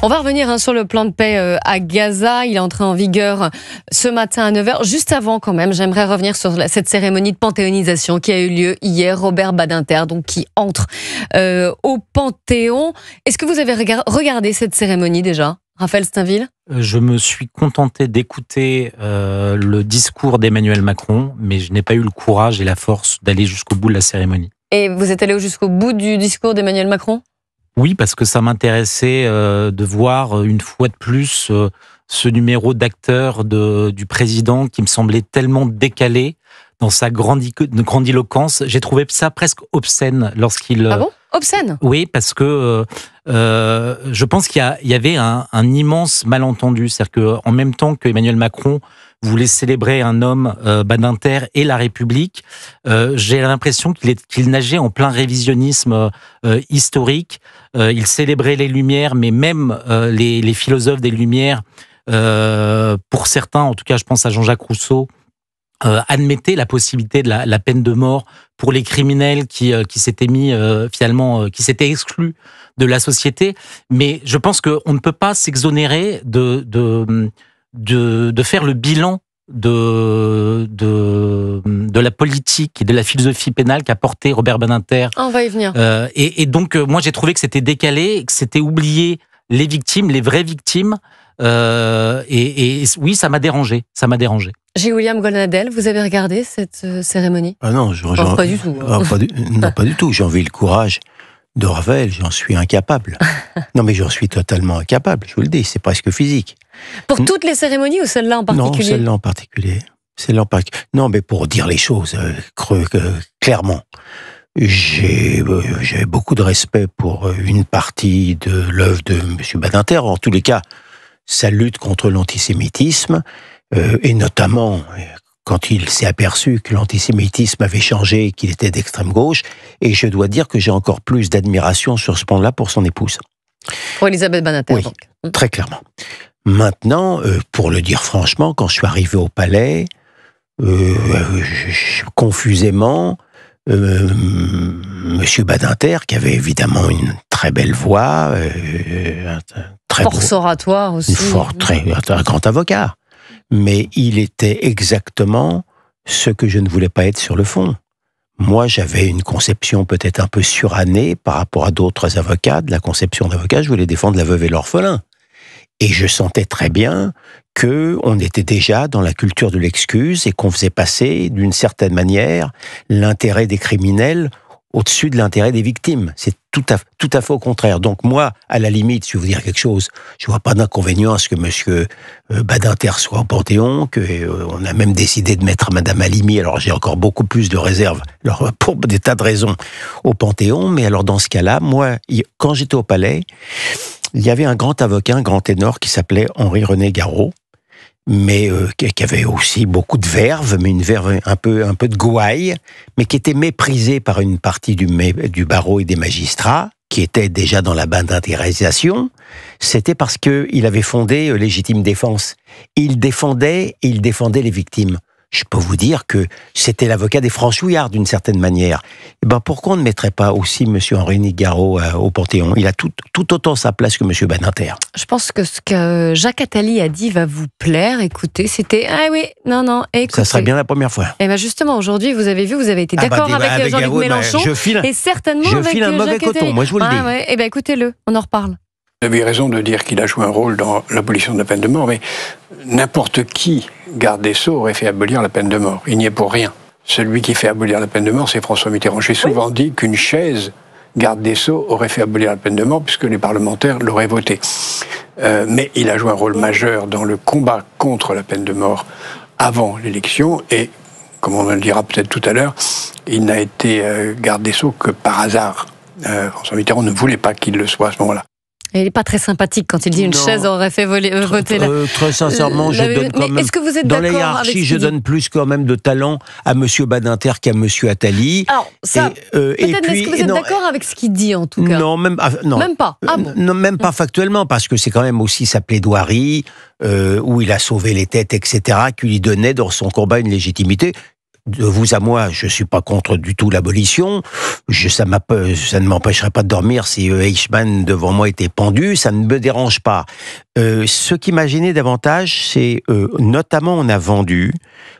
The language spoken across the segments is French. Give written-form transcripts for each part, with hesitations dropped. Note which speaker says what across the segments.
Speaker 1: On va revenir sur le plan de paix à Gaza. Il est entré en vigueur ce matin à 9h. Juste avant, quand même, j'aimerais revenir sur cette cérémonie de panthéonisation qui a eu lieu hier. Robert Badinter, donc, qui entre au Panthéon. Est-ce que vous avez regardé cette cérémonie déjà, Raphaël Steinville ?
Speaker 2: Je me suis contenté d'écouter le discours d'Emmanuel Macron, mais je n'ai pas eu le courage et la force d'aller jusqu'au bout de la cérémonie. Et
Speaker 1: vous êtes allé jusqu'au bout du discours d'Emmanuel Macron ?
Speaker 2: Oui, parce que ça m'intéressait de voir une fois de plus ce numéro d'acteur du président qui me semblait tellement décalé dans sa grandiloquence. J'ai trouvé ça presque obscène lorsqu'il...
Speaker 1: Ah bon ? Obscène ?
Speaker 2: Oui, parce que je pense qu'il y avait un immense malentendu. C'est-à-dire qu'en même temps qu'Emmanuel Macron voulait célébrer un homme, Badinter et la République, j'ai l'impression qu'il nageait en plein révisionnisme historique. Il célébrait les Lumières, mais même les philosophes des Lumières, pour certains, en tout cas je pense à Jean-Jacques Rousseau, admettaient la possibilité de la peine de mort pour les criminels qui s'étaient mis finalement, qui s'étaient exclus de la société. Mais je pense qu'on ne peut pas s'exonérer de faire le bilan de la politique et de la philosophie pénale qu'a porté Robert Badinter.
Speaker 1: On va y venir.
Speaker 2: Et donc, moi, j'ai trouvé que c'était décalé, que c'était oublié les victimes, les vraies victimes. Et oui, ça m'a dérangé.
Speaker 1: William Golnadel, vous avez regardé cette cérémonie ?
Speaker 3: Ah non,
Speaker 1: pas du tout.
Speaker 3: Pas du tout. J'ai envie le courage de Raphaël, j'en suis incapable. Non, mais j'en suis totalement incapable, je vous le dis, c'est presque physique.
Speaker 1: Pour toutes les cérémonies ou celle-là en particulier ?
Speaker 3: Non, celle-là en particulier. Non, mais pour dire les choses clairement, j'ai beaucoup de respect pour une partie de l'œuvre de M. Badinter, en tous les cas, sa lutte contre l'antisémitisme, et notamment quand il s'est aperçu que l'antisémitisme avait changé, qu'il était d'extrême gauche, et je dois dire que j'ai encore plus d'admiration sur ce plan-là pour son épouse.
Speaker 1: Pour Elisabeth Badinter,
Speaker 3: oui,
Speaker 1: donc.
Speaker 3: Très clairement. Maintenant, pour le dire franchement, quand je suis arrivé au palais, confusément, Monsieur Badinter, qui avait évidemment une très belle voix,
Speaker 1: force oratoire aussi,
Speaker 3: un grand avocat, mais il était exactement ce que je ne voulais pas être sur le fond. Moi, j'avais une conception peut-être un peu surannée par rapport à d'autres avocats. De la conception d'avocat, je voulais défendre la veuve et l'orphelin. Et je sentais très bien qu'on était déjà dans la culture de l'excuse et qu'on faisait passer, d'une certaine manière, l'intérêt des criminels au-dessus de l'intérêt des victimes. C'est tout à fait au contraire. Donc moi, à la limite, si je veux vous dire quelque chose, je vois pas d'inconvénient à ce que monsieur Badinter soit au Panthéon, on a même décidé de mettre Madame Halimi, alors j'ai encore beaucoup plus de réserves, alors pour des tas de raisons, au Panthéon, mais alors dans ce cas-là, moi, quand j'étais au Palais, il y avait un grand avocat, un grand ténor qui s'appelait Henri-René Garot, mais qui avait aussi beaucoup de verve, mais une verve un peu de gouaille, mais qui était méprisé par une partie du barreau et des magistrats, qui étaient déjà dans la badintérisation. C'était parce qu'il avait fondé Légitime Défense. Il défendait les victimes. Je peux vous dire que c'était l'avocat des franchouillards, d'une certaine manière. Et pourquoi on ne mettrait pas aussi M. Henri Garot au Panthéon ? Il a tout autant sa place que M. Badinter.
Speaker 1: Je pense que ce que Jacques Attali a dit va vous plaire. Écoutez, c'était... Ah oui, non, écoutez.
Speaker 3: Ça serait bien la première fois.
Speaker 1: Et justement, aujourd'hui, vous avez été d'accord avec Jean-Luc Mélenchon.
Speaker 3: Et
Speaker 1: certainement avec
Speaker 3: file un mauvais coton, moi je vous le dis.
Speaker 1: Ouais. Écoutez-le, on en reparle.
Speaker 4: Vous avez raison de dire qu'il a joué un rôle dans l'abolition de la peine de mort, mais n'importe qui, garde des Sceaux, aurait fait abolir la peine de mort. Il n'y est pour rien. Celui qui fait abolir la peine de mort, c'est François Mitterrand. J'ai souvent dit qu'une chaise, garde des Sceaux, aurait fait abolir la peine de mort, puisque les parlementaires l'auraient voté. Mais il a joué un rôle majeur dans le combat contre la peine de mort avant l'élection, et, comme on le dira peut-être tout à l'heure, il n'a été garde des Sceaux que par hasard. François Mitterrand ne voulait pas qu'il le soit à ce moment-là.
Speaker 1: Il n'est pas très sympathique quand il dit une chaise aurait fait voter la...
Speaker 3: Très sincement, je donne quand même...
Speaker 1: Est-ce que vous êtes
Speaker 3: dans la
Speaker 1: d'accord
Speaker 3: hiérarchie,
Speaker 1: avec
Speaker 3: je donne plus quand même de talent à M. Badinter qu'à M. Attali.
Speaker 1: Alors, ça, peut-être, est-ce que vous êtes d'accord avec ce qu'il dit, en tout cas ?
Speaker 3: Non, même pas.
Speaker 1: Ah bon ?
Speaker 3: Non, même pas factuellement, parce que c'est quand même aussi sa plaidoirie, où il a sauvé les têtes, etc., qui lui donnait dans son combat une légitimité. de vous à moi, je suis pas contre du tout l'abolition. Ça ne m'empêcherait pas de dormir si Eichmann devant moi était pendu. Ça ne me dérange pas. Ce qui m'a gêné davantage, c'est notamment on a vendu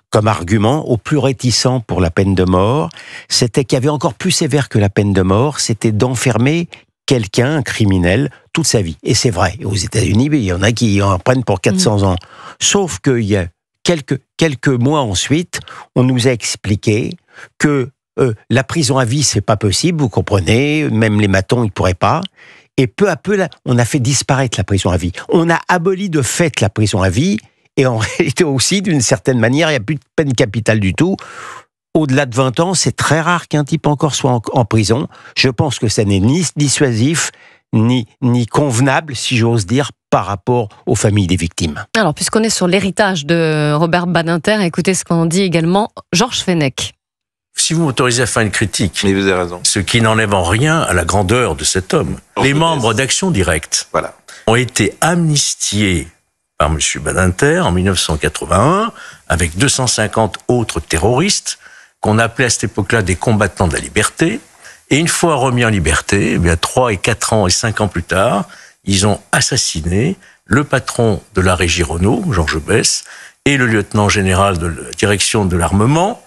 Speaker 3: comme argument aux plus réticents pour la peine de mort, c'était qu'il y avait encore plus sévère que la peine de mort, c'était d'enfermer quelqu'un, un criminel, toute sa vie. Et c'est vrai, aux États-Unis, il y en a qui en prennent pour 400 ans. Sauf qu'il y a quelques mois ensuite, on nous a expliqué que la prison à vie, c'est pas possible, vous comprenez, même les matons, ils pourraient pas. Et peu à peu, là, on a fait disparaître la prison à vie. On a aboli de fait la prison à vie, et en réalité aussi, d'une certaine manière, il n'y a plus de peine capitale du tout. Au-delà de 20 ans, c'est très rare qu'un type encore soit en prison. Je pense que ça n'est ni dissuasif, ni convenable, si j'ose dire, par rapport aux familles des victimes.
Speaker 1: Alors, puisqu'on est sur l'héritage de Robert Badinter, écoutez ce qu'en dit également Georges Fenech.
Speaker 5: Si vous m'autorisez à faire une critique,
Speaker 6: mais vous avez raison.
Speaker 5: Ce qui n'enlève en rien à la grandeur de cet homme. Les membres d'Action Directe ont été amnistiés par M. Badinter en 1981 avec 250 autres terroristes qu'on appelait à cette époque-là des combattants de la liberté. Et une fois remis en liberté, eh bien 3 et 4 ans et 5 ans plus tard, ils ont assassiné le patron de la régie Renault, Georges Besse, et le lieutenant général de la direction de l'armement.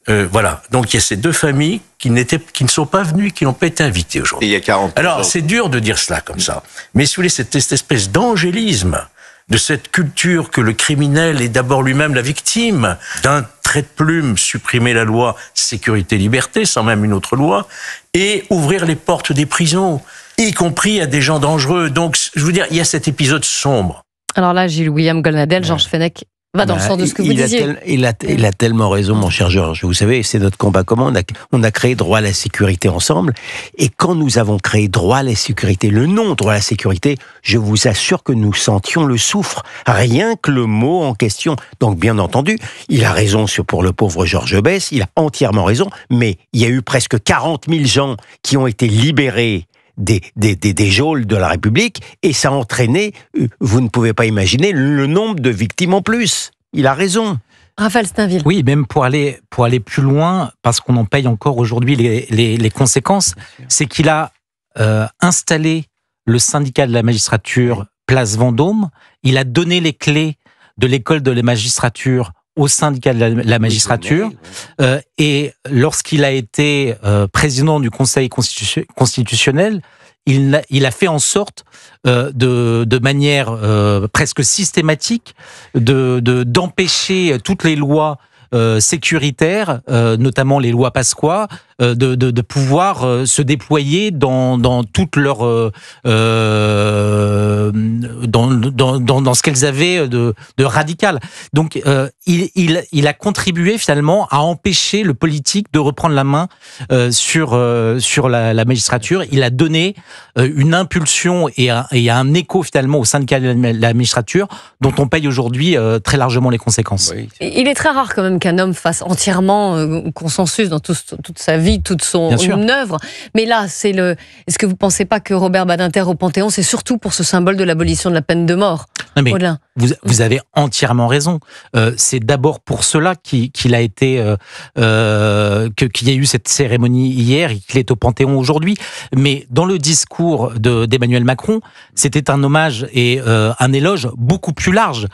Speaker 5: Voilà. Donc il y a ces deux familles qui ne sont pas venues, qui n'ont pas été invitées aujourd'hui.
Speaker 6: Et il y a 40 ans.
Speaker 5: Alors c'est dur de dire cela comme ça. Mais si vous voulez, cette espèce d'angélisme de cette culture que le criminel est d'abord lui-même la victime, d'un trait de plume, supprimer la loi sécurité-liberté, sans même une autre loi, et ouvrir les portes des prisons, y compris à des gens dangereux. Donc, je veux dire, il y a cet épisode sombre.
Speaker 1: Alors là, Gilles William Goldnadel, Georges Fenech va dans le sens de ce que vous disiez.
Speaker 3: Il a tellement raison, mon cher Georges. Vous savez, c'est notre combat commun. On a créé droit à la sécurité ensemble. Et quand nous avons créé droit à la sécurité, le nom droit à la sécurité, je vous assure que nous sentions le souffre. Rien que le mot en question. Donc, bien entendu, il a raison pour le pauvre Georges Besse. Il a entièrement raison. Mais il y a eu presque 40 000 gens qui ont été libérés des geôles de la République, et ça a entraîné, vous ne pouvez pas imaginer, le nombre de victimes en plus. Il a raison.
Speaker 1: Raphaël Stainville.
Speaker 2: Oui, même pour aller plus loin, parce qu'on en paye encore aujourd'hui les conséquences, c'est qu'il a installé le syndicat de la magistrature Place Vendôme, il a donné les clés de l'école de la magistrature au syndicat de la magistrature, et lorsqu'il a été président du Conseil constitutionnel, il a fait en sorte de manière presque systématique d'empêcher toutes les lois sécuritaires, notamment les lois Pasqua, de pouvoir se déployer dans toute leur dans ce qu'elles avaient de radical. Donc il a contribué finalement à empêcher le politique de reprendre la main sur la magistrature. Il a donné une impulsion et un écho finalement au syndicat de la magistrature dont on paye aujourd'hui très largement les conséquences.
Speaker 1: Oui. Il est très rare quand même qu'un homme fasse entièrement consensus dans toute sa vie, toute son œuvre. Mais là, est-ce que vous ne pensez pas que Robert Badinter au Panthéon, c'est surtout pour ce symbole de l'abolition de la peine de mort?
Speaker 2: Non, mais vous avez entièrement raison. C'est d'abord pour cela qu'il a été, qu'il y a eu cette cérémonie hier et qu'il est au Panthéon aujourd'hui. Mais dans le discours d'Emmanuel Macron, c'était un hommage et un éloge beaucoup plus large.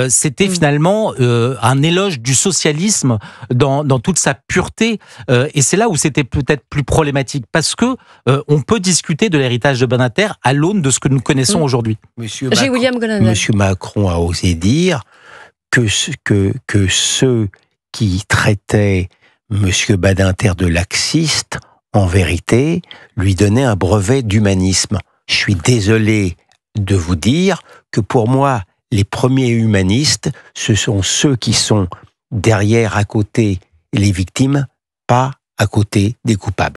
Speaker 2: C'était finalement un éloge du socialisme dans toute sa pureté. Et c'est là où c'était peut-être plus problématique, parce que on peut discuter de l'héritage de Badinter à l'aune de ce que nous connaissons aujourd'hui.
Speaker 3: Monsieur Macron a osé dire que ceux qui traitaient Monsieur Badinter de laxiste, en vérité, lui donnaient un brevet d'humanisme. Je suis désolé de vous dire que pour moi, les premiers humanistes, ce sont ceux qui sont derrière, à côté, les victimes, pas à côté des coupables.